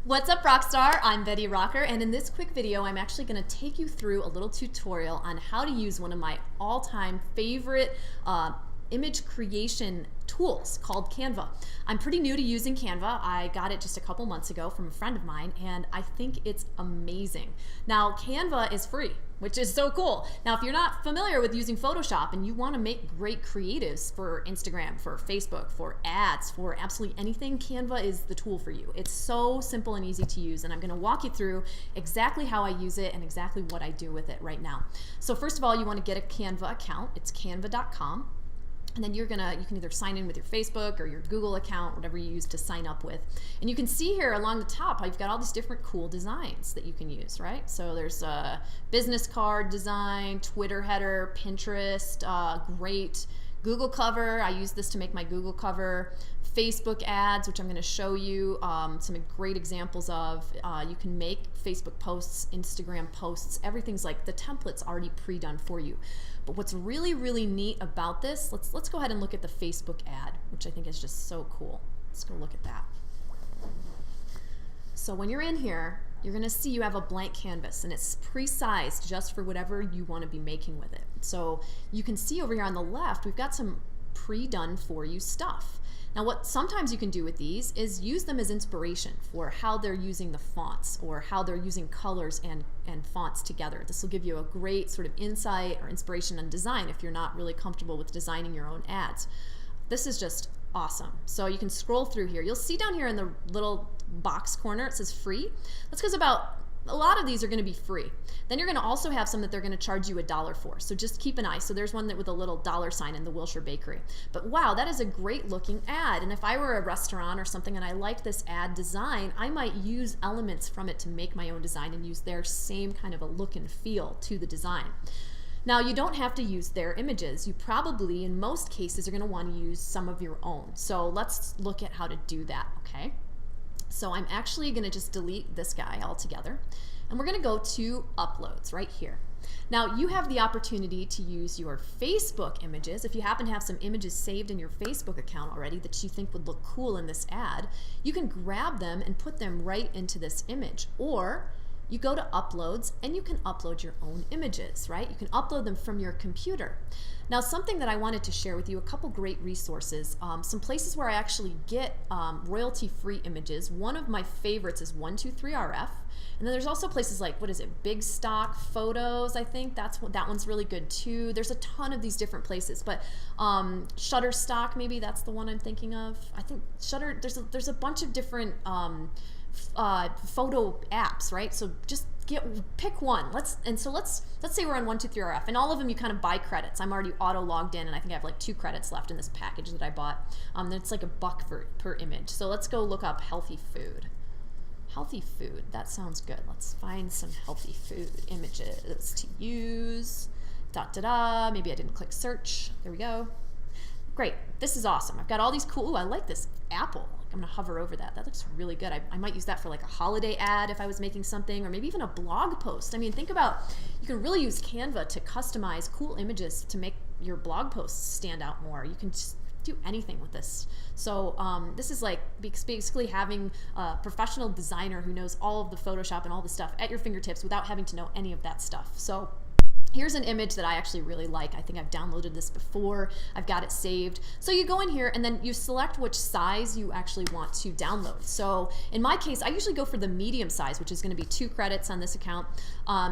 What's up, Rockstar? I'm Betty Rocker, and in this quick video, I'm actually going to take you through a little tutorial on how to use one of my all-time favorite image creation tools called Canva. I'm pretty new to using Canva. I got it just a couple months ago from a friend of mine, and I think it's amazing. Now, Canva is free, which is so cool. Now, if you're not familiar with using Photoshop and you want to make great creatives for Instagram, for Facebook, for ads, for absolutely anything, Canva is the tool for you. It's so simple and easy to use, and I'm going to walk you through exactly how I use it and exactly what I do with it right now. So first of all, you want to get a Canva account. It's canva.com. And then you can either sign in with your Facebook or your Google account, whatever you use to sign up with. And you can see here along the top how you've got all these different cool designs that you can use, right? So there's a business card design, Twitter header, Pinterest, great Google cover. I use this to make my Google cover. Facebook ads, which I'm going to show you some great examples of. You can make Facebook posts, Instagram posts, everything's like the template's already pre-done for you. But what's really, really neat about this, let's go ahead and look at the Facebook ad, which I think is just so cool. Let's go look at that. So when you're in here, you're going to see you have a blank canvas, and it's pre-sized just for whatever you want to be making with it. So you can see over here on the left, we've got some pre-done for you stuff. Now, what sometimes you can do with these is use them as inspiration for how they're using the fonts or how they're using colors and fonts together. This will give you a great sort of insight or inspiration on design if you're not really comfortable with designing your own ads. This is just awesome. So you can scroll through here. You'll see down here in the little box corner, it says free. That's because a lot of these are going to be free. Then you're going to also have some that they're going to charge you $1 for. So just keep an eye. So there's one that with a little dollar sign in the Wilshire Bakery. But wow, that is a great looking ad. And if I were a restaurant or something and I liked this ad design, I might use elements from it to make my own design and use their same kind of a look and feel to the design. Now, you don't have to use their images. You probably, in most cases, are going to want to use some of your own. So let's look at how to do that, okay? So I'm actually going to just delete this guy altogether, and we're going to go to Uploads right here. Now, you have the opportunity to use your Facebook images. If you happen to have some images saved in your Facebook account already that you think would look cool in this ad, you can grab them and put them right into this image. Or you go to Uploads and you can upload your own images, right? You can upload them from your computer. Now, something that I wanted to share with you, a couple great resources, some places where I actually get royalty-free images. One of my favorites is 123RF. And then there's also places like, what is it, Big Stock Photos, I think. That one's really good too. There's a ton of these different places, but Shutterstock, maybe that's the one I'm thinking of. I think there's a bunch of different photo apps, right? So just pick one. Let's say we're on 123RF, and all of them you kind of buy credits. I'm already auto logged in, and I think I have like 2 credits left in this package that I bought. Then it's like $1 per image. So let's go look up healthy food. Healthy food, that sounds good. Let's find some healthy food images to use. Maybe I didn't click search. There we go. Great, this is awesome. I've got all these cool, I like this apple. I'm gonna hover over that. That looks really good. I might use that for like a holiday ad if I was making something, or maybe even a blog post. I mean, think about, you can really use Canva to customize cool images to make your blog posts stand out more. You can just do anything with this. So this is like basically having a professional designer who knows all of the Photoshop and all the stuff at your fingertips without having to know any of that stuff. So here's an image that I actually really like. I think I've downloaded this before. I've got it saved. So you go in here and then you select which size you actually want to download. So in my case, I usually go for the medium size, which is going to be 2 credits on this account,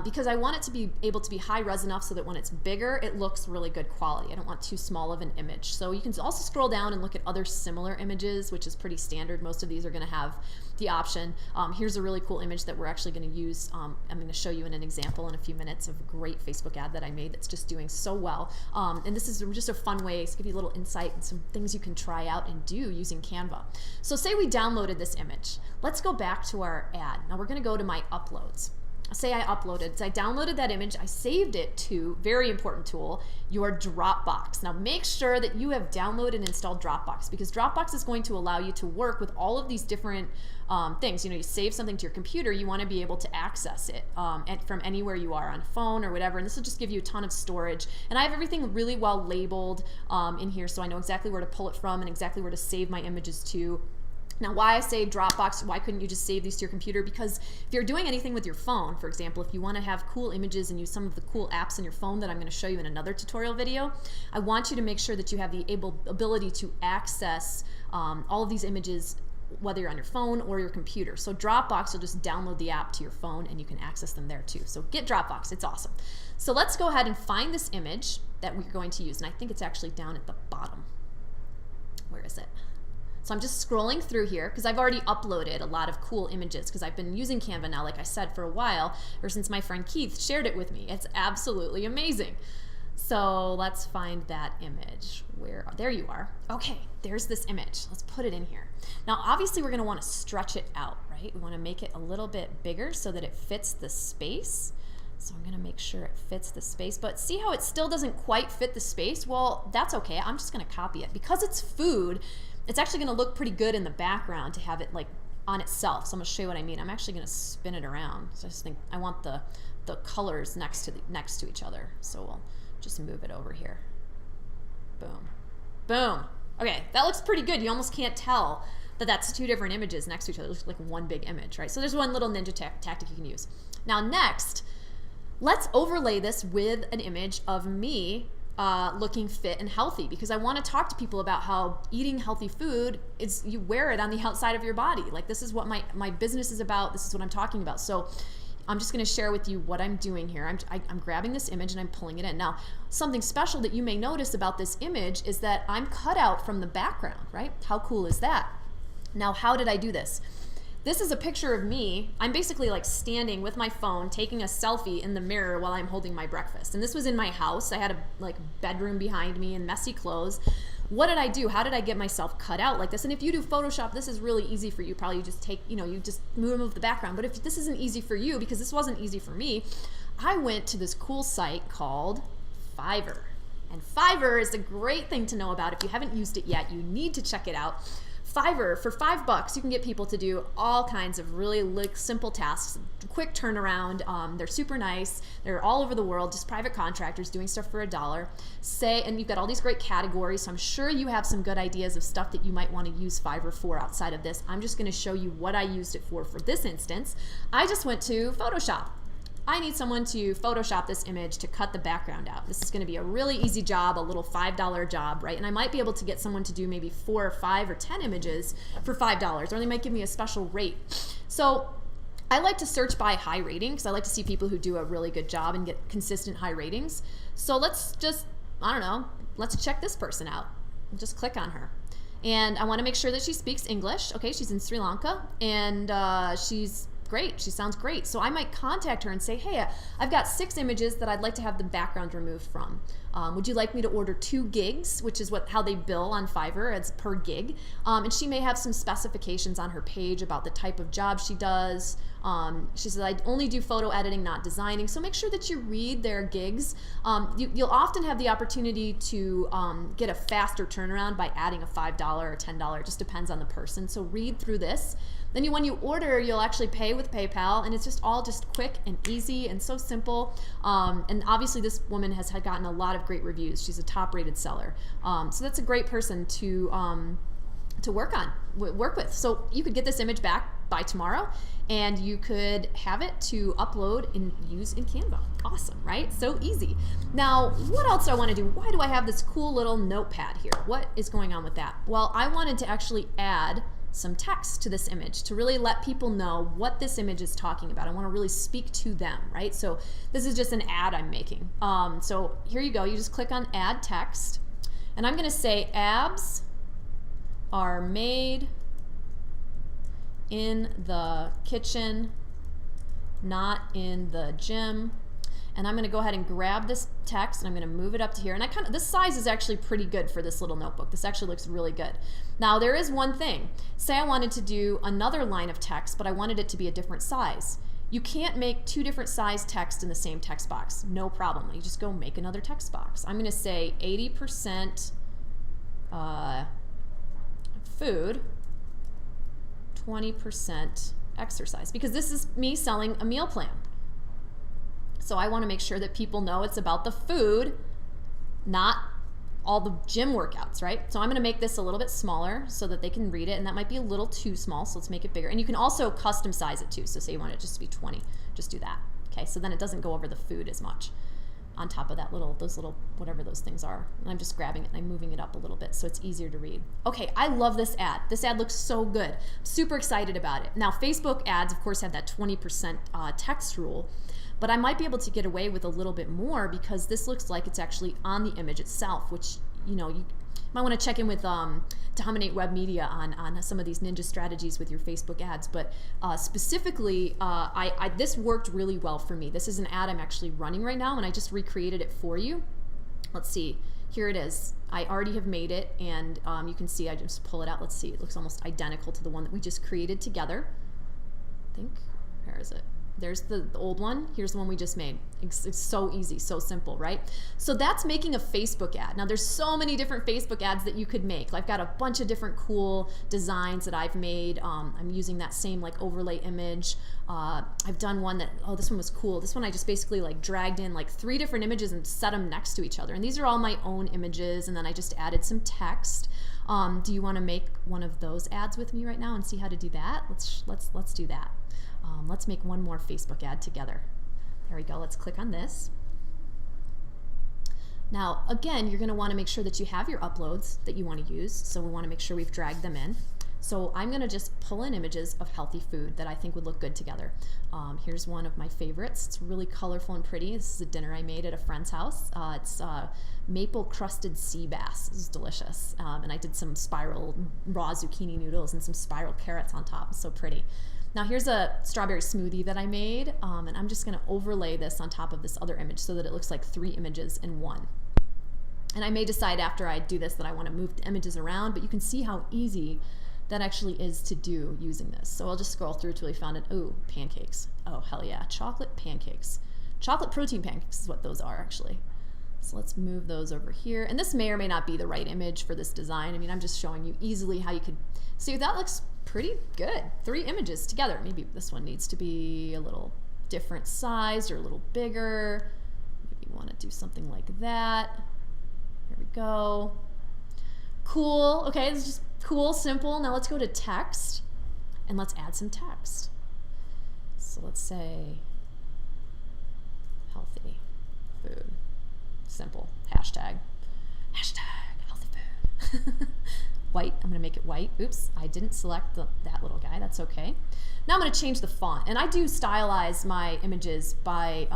because I want it to be able to be high res enough so that when it's bigger, it looks really good quality. I don't want too small of an image. So you can also scroll down and look at other similar images, which is pretty standard. Most of these are going to have the option. Here's a really cool image that we're actually going to use. I'm going to show you in an example in a few minutes of a great Facebook ad that I made that's just doing so well. And this is just a fun way to give you a little insight and some things you can try out and do using Canva. So say we downloaded this image. Let's go back to our ad. Now we're going to go to my uploads. Say I uploaded, so I downloaded that image, I saved it to, very important tool, your Dropbox. Now make sure that you have downloaded and installed Dropbox, because Dropbox is going to allow you to work with all of these different things. You know, you save something to your computer, you want to be able to access it from anywhere you are, on a phone or whatever, and this will just give you a ton of storage. And I have everything really well labeled in here, so I know exactly where to pull it from and exactly where to save my images to. Now, why I say Dropbox, why couldn't you just save these to your computer? Because if you're doing anything with your phone, for example, if you want to have cool images and use some of the cool apps in your phone that I'm going to show you in another tutorial video, I want you to make sure that you have the ability to access all of these images, whether you're on your phone or your computer. So Dropbox, you'll just download the app to your phone and you can access them there too. So get Dropbox, it's awesome. So let's go ahead and find this image that we're going to use. And I think it's actually down at the bottom. Where is it? So I'm just scrolling through here because I've already uploaded a lot of cool images because I've been using Canva now, like I said, for a while, or since my friend Keith shared it with me. It's absolutely amazing. So let's find that image. There you are. Okay, there's this image. Let's put it in here. Now, obviously, we're going to want to stretch it out, right? We want to make it a little bit bigger so that it fits the space. So I'm going to make sure it fits the space. But see how it still doesn't quite fit the space? Well, that's okay. I'm just going to copy it. Because it's food, it's actually going to look pretty good in the background to have it like on itself. So I'm going to show you what I mean. I'm actually going to spin it around. So I just think I want the colors next to each other. So we'll just move it over here. Boom. Boom. Okay, that looks pretty good. You almost can't tell that that's two different images next to each other. It looks like one big image, right? So there's one little ninja tactic you can use. Now next, let's overlay this with an image of me looking fit and healthy, because I want to talk to people about how eating healthy food is, you wear it on the outside of your body. Like, this is what my business is about. This is what I'm talking about. So I'm just going to share with you what I'm doing here. I'm grabbing this image and I'm pulling it in. Now, something special that you may notice about this image is that I'm cut out from the background, right? How cool is that? Now, how did I do this? This is a picture of me. I'm basically like standing with my phone, taking a selfie in the mirror while I'm holding my breakfast. And this was in my house. I had a bedroom behind me and messy clothes. What did I do? How did I get myself cut out like this? And if you do Photoshop, this is really easy for you. Probably you just take, you just remove the background. But if this isn't easy for you, because this wasn't easy for me, I went to this cool site called Fiverr. And Fiverr is a great thing to know about. If you haven't used it yet, you need to check it out. Fiverr, for $5, you can get people to do all kinds of really simple tasks, quick turnaround. They're super nice. They're all over the world, just private contractors doing stuff for $1. And you've got all these great categories, so I'm sure you have some good ideas of stuff that you might want to use Fiverr for outside of this. I'm just going to show you what I used it for this instance. I just went to Photoshop. I need someone to Photoshop this image to cut the background out. This is going to be a really easy job, a little $5 job, right? And I might be able to get someone to do maybe 4 or 5 or 10 images for $5, or they might give me a special rate. So I like to search by high rating because I like to see people who do a really good job and get consistent high ratings. So let's just, let's check this person out. Just click on her. And I want to make sure that she speaks English. Okay, she's in Sri Lanka, and she's great. She sounds great. So I might contact her and say, hey, I've got 6 images that I'd like to have the background removed from. Would you like me to order 2 gigs, which is how they bill on Fiverr, it's per gig. And she may have some specifications on her page about the type of job she does. She says, I only do photo editing, not designing. So make sure that you read their gigs. You'll often have the opportunity to get a faster turnaround by adding a $5 or $10. It just depends on the person. So read through this. Then when you order, you'll actually pay with PayPal, and it's just all quick and easy and so simple. And obviously this woman has gotten a lot of great reviews. She's a top-rated seller. So that's a great person to work with. So you could get this image back by tomorrow, and you could have it to upload and use in Canva. Awesome, right? So easy. Now, what else do I want to do? Why do I have this cool little notepad here? What is going on with that? Well, I wanted to actually add some text to this image to really let people know what this image is talking about. I want to really speak to them, right? So this is just an ad I'm making. So here you go. You just click on add text, and I'm going to say abs are made in the kitchen, not in the gym. And I'm going to go ahead and grab this text, and I'm going to move it up to here. And this size is actually pretty good for this little notebook. This actually looks really good. Now, there is one thing. Say I wanted to do another line of text, but I wanted it to be a different size. You can't make 2 different size text in the same text box. No problem. You just go make another text box. I'm going to say 80% food, 20% exercise, because this is me selling a meal plan. So I want to make sure that people know it's about the food, not all the gym workouts, right? So I'm gonna make this a little bit smaller so that they can read it, and that might be a little too small, so let's make it bigger. And you can also custom size it too, so say you want it just to be 20, just do that. Okay, so then it doesn't go over the food as much on top of that those little, whatever those things are. And I'm just grabbing it and I'm moving it up a little bit so it's easier to read. Okay, I love this ad. This ad looks so good. I'm super excited about it. Now, Facebook ads, of course, have that 20% text rule, but I might be able to get away with a little bit more because this looks like it's actually on the image itself, which, you know, you might want to check in with Dominate Web Media on some of these ninja strategies with your Facebook ads. But specifically, this worked really well for me. This is an ad I'm actually running right now, and I just recreated it for you. Let's see. Here it is. I already have made it, and you can see I just pull it out. Let's see. It looks almost identical to the one that we just created together. I think. Where is it? There's the old one. Here's the one we just made. It's so easy, so simple, right? So that's making a Facebook ad. Now there's so many different Facebook ads that you could make. I've got a bunch of different cool designs that I've made. I'm using that same like overlay image. I've done one that, oh, this one was cool. This one I just basically like dragged in like 3 different images and set them next to each other. And these are all my own images, and then I just added some text. Do you want to make one of those ads with me right now and see how to do that? Let's do that. Let's make one more Facebook ad together. There we go. Let's click on this. Now, again, you're going to want to make sure that you have your uploads that you want to use. So we want to make sure we've dragged them in. So I'm going to just pull in images of healthy food that I think would look good together. Here's one of my favorites. It's really colorful and pretty. This is a dinner I made at a friend's house. It's maple crusted sea bass. This is delicious. And I did some spiral raw zucchini noodles and some spiral carrots on top. It's so pretty. Now here's a strawberry smoothie that I made, and I'm just going to overlay this on top of this other image so that it looks like 3 images in one. And I may decide after I do this that I want to move the images around, but you can see how easy that actually is to do using this. So I'll just scroll through till we found it. Ooh, pancakes. Oh, hell yeah. Chocolate pancakes. Chocolate protein pancakes is what those are actually. So let's move those over here. And this may or may not be the right image for this design. I mean, I'm just showing you easily how you could see. That looks pretty good. 3 images together. Maybe this one needs to be a little different size or a little bigger. Maybe you want to do something like that. There we go. Cool. Okay, this is just cool, simple. Now let's go to text and let's add some text. So let's say healthy food. Simple. Hashtag healthy food. White. I'm going to make it white. Oops, I didn't select that little guy. That's okay. Now I'm going to change the font. And I do stylize my images by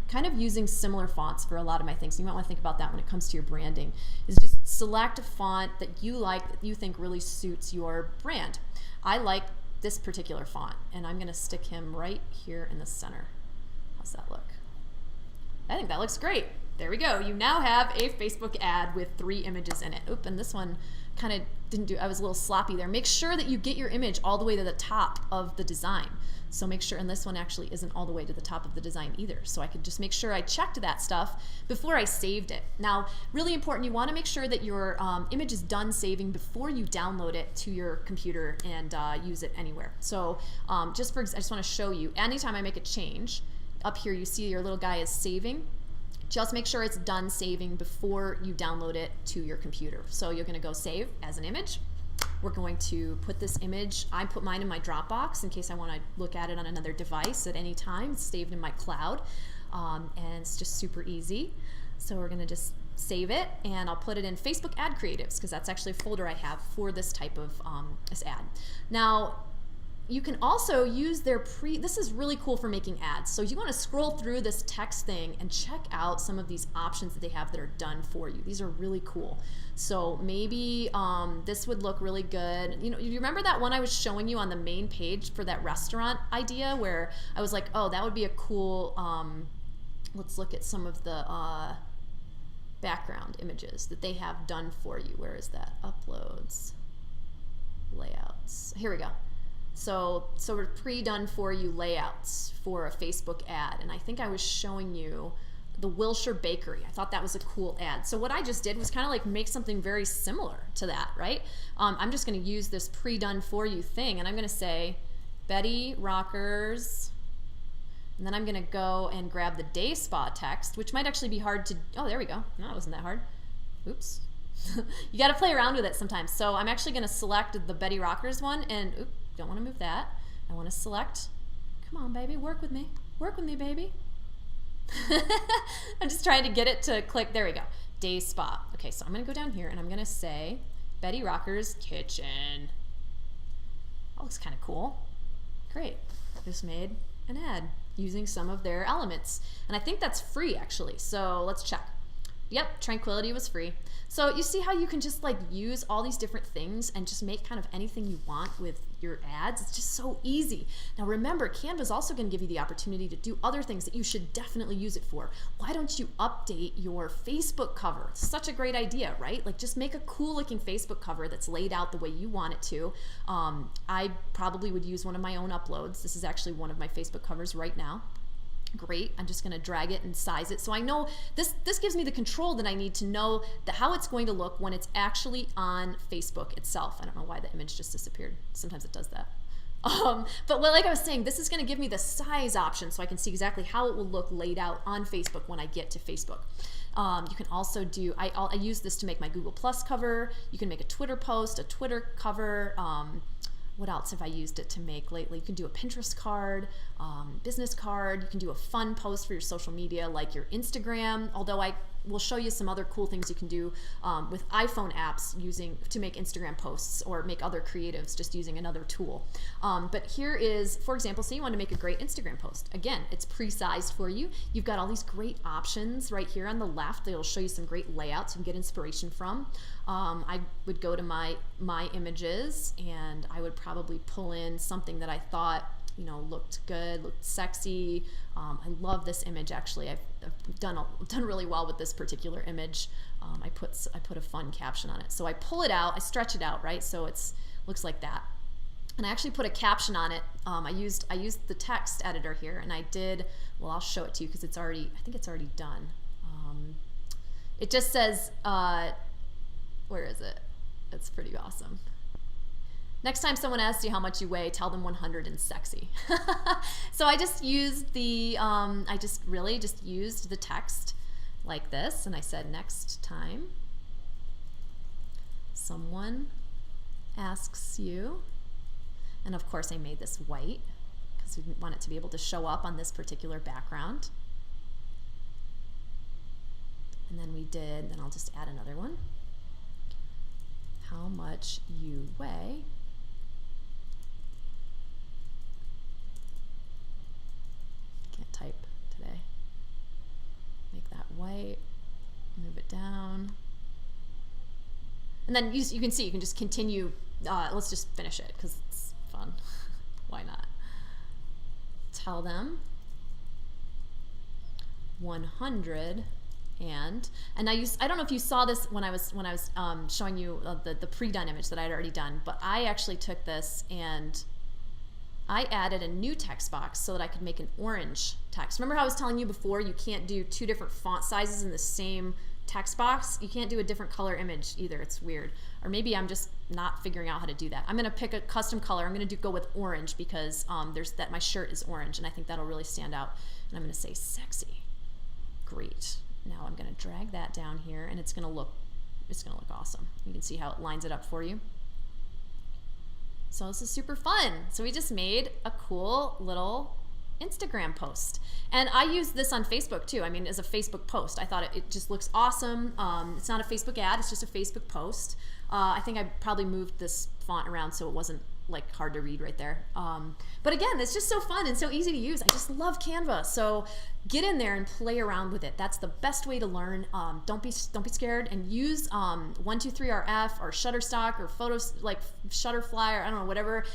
kind of using similar fonts for a lot of my things. So you might want to think about that when it comes to your branding. Is just select a font that you like, that you think really suits your brand. I like this particular font, and I'm going to stick him right here in the center. How's that look? I think that looks great. There we go. You now have a Facebook ad with 3 images in it. Oop, and this one kind of didn't do, I was a little sloppy there. Make sure that you get your image all the way to the top of the design. So make sure, and this one actually isn't all the way to the top of the design either. So I could just make sure I checked that stuff before I saved it. Now, really important, you want to make sure that your image is done saving before you download it to your computer and use it anywhere. So I just want to show you, anytime I make a change, up here you see your little guy is saving. Just make sure it's done saving before you download it to your computer. So you're going to go save as an image. We're going to put this image, I put mine in my Dropbox in case I want to look at it on another device at any time. It's saved in my cloud, and it's just super easy. So we're going to just save it, and I'll put it in Facebook Ad Creatives because that's actually a folder I have for this type of this ad. Now, you can also use their this is really cool for making ads. So you want to scroll through this text thing and check out some of these options that they have that are done for you. These are really cool. So maybe this would look really good. You know, you remember that one I was showing you on the main page for that restaurant idea where I was like, oh, that would be a cool, let's look at some of the background images that they have done for you. Where is that? Uploads, layouts. Here we go. So we're pre-done for you layouts for a Facebook ad. And I think I was showing you the Wilshire Bakery. I thought that was a cool ad. So what I just did was kind of like make something very similar to that, right? I'm just going to use this pre-done for you thing, and I'm going to say Betty Rockers, and then I'm going to go and grab the day spa text, which might actually be hard to, oh, there we go. No, it wasn't that hard. Oops. You got to play around with it sometimes. So I'm actually going to select the Betty Rockers one, and oops, don't want to move that. I want to select, come on baby, work with me baby. I'm just trying to get it to click. There we go. Day spa. Okay, so I'm going to go down here and I'm going to say Betty Rockers Kitchen. That looks kind of cool. Great. Just made an ad using some of their elements. And I think that's free actually. So let's check. Yep, Tranquility was free. So you see how you can just like use all these different things and just make kind of anything you want with your ads. It's just so easy. Now remember, Canva is also going to give you the opportunity to do other things that you should definitely use it for. Why don't you update your Facebook cover? It's such a great idea, right? Like just make a cool looking Facebook cover that's laid out the way you want it to. I probably would use one of my own uploads. This is actually one of my Facebook covers right now. Great. I'm just going to drag it and size it. So I know this gives me the control that I need to know how it's going to look when it's actually on Facebook itself. I don't know why the image just disappeared. Sometimes it does that. But like I was saying, this is going to give me the size option so I can see exactly how it will look laid out on Facebook when I get to Facebook. You can also do, I use this to make my Google Plus cover. You can make a Twitter post, a Twitter cover. What else have I used it to make lately? You can do a Pinterest card, business card. You can do a fun post for your social media like your Instagram, although I will show you some other cool things you can do with iPhone apps to make Instagram posts or make other creatives just using another tool. But here is, for example, say you want to make a great Instagram post. Again, it's pre-sized for you. You've got all these great options right here on the left. It'll show you some great layouts you can get inspiration from. I would go to my images and I would probably pull in something that I thought looked good, looked sexy. I love this image actually. I've done really well with this particular image. I put a fun caption on it. So I pull it out, I stretch it out, right? So it's looks like that. And I actually put a caption on it. I used the text editor here, and I did. Well, I'll show it to you because I think it's already done. It just says, where is it? It's pretty awesome. Next time someone asks you how much you weigh, tell them 100 and sexy. So I just used I just used the text like this, and I said, next time someone asks you, and of course I made this white because we didn't want it to be able to show up on this particular background. And then I'll just add another one. How much you weigh. Can't type today. Make that white, move it down. And then you can see, you can just continue. Let's just finish it because it's fun. Why not? Tell them 100 and I don't know if you saw this when I was showing you the pre-done image that I had already done, but I actually took this and I added a new text box so that I could make an orange text. Remember how I was telling you before you can't do two different font sizes in the same text box? You can't do a different color image either. It's weird. Or maybe I'm just not figuring out how to do that. I'm going to pick a custom color. I'm going to go with orange because my shirt is orange, and I think that'll really stand out. And I'm going to say sexy. Great. Now I'm going to drag that down here, and it's going to look awesome. You can see how it lines it up for you. So this is super fun. So we just made a cool little Instagram post. And I used this on Facebook too. I mean, as a Facebook post. I thought it just looks awesome. It's not a Facebook ad, it's just a Facebook post. I think I probably moved this font around so it wasn't like hard to read right there. But again, it's just so fun and so easy to use. I just love Canva. So get in there and play around with it. That's the best way to learn. Don't be scared, and use 123RF or Shutterstock or photos like Shutterfly, or I don't know, whatever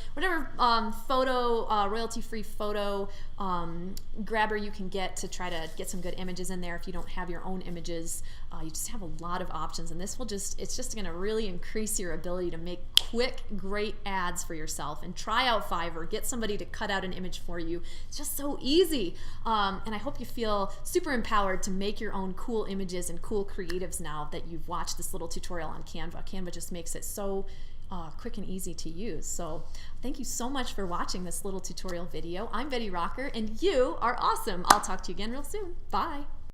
photo royalty-free photo grabber you can get to try to get some good images in there. If you don't have your own images, you just have a lot of options, and this it's just going to really increase your ability to make quick, great ads for yourself. And try out Fiverr, get somebody to cut out an image for you. It's just so easy, and I hope you feel super empowered to make your own cool images and cool creatives now that you've watched this little tutorial on Canva. Canva just makes it so quick and easy to use. So thank you so much for watching this little tutorial video. I'm Betty Rocker, and you are awesome. I'll talk to you again real soon. Bye.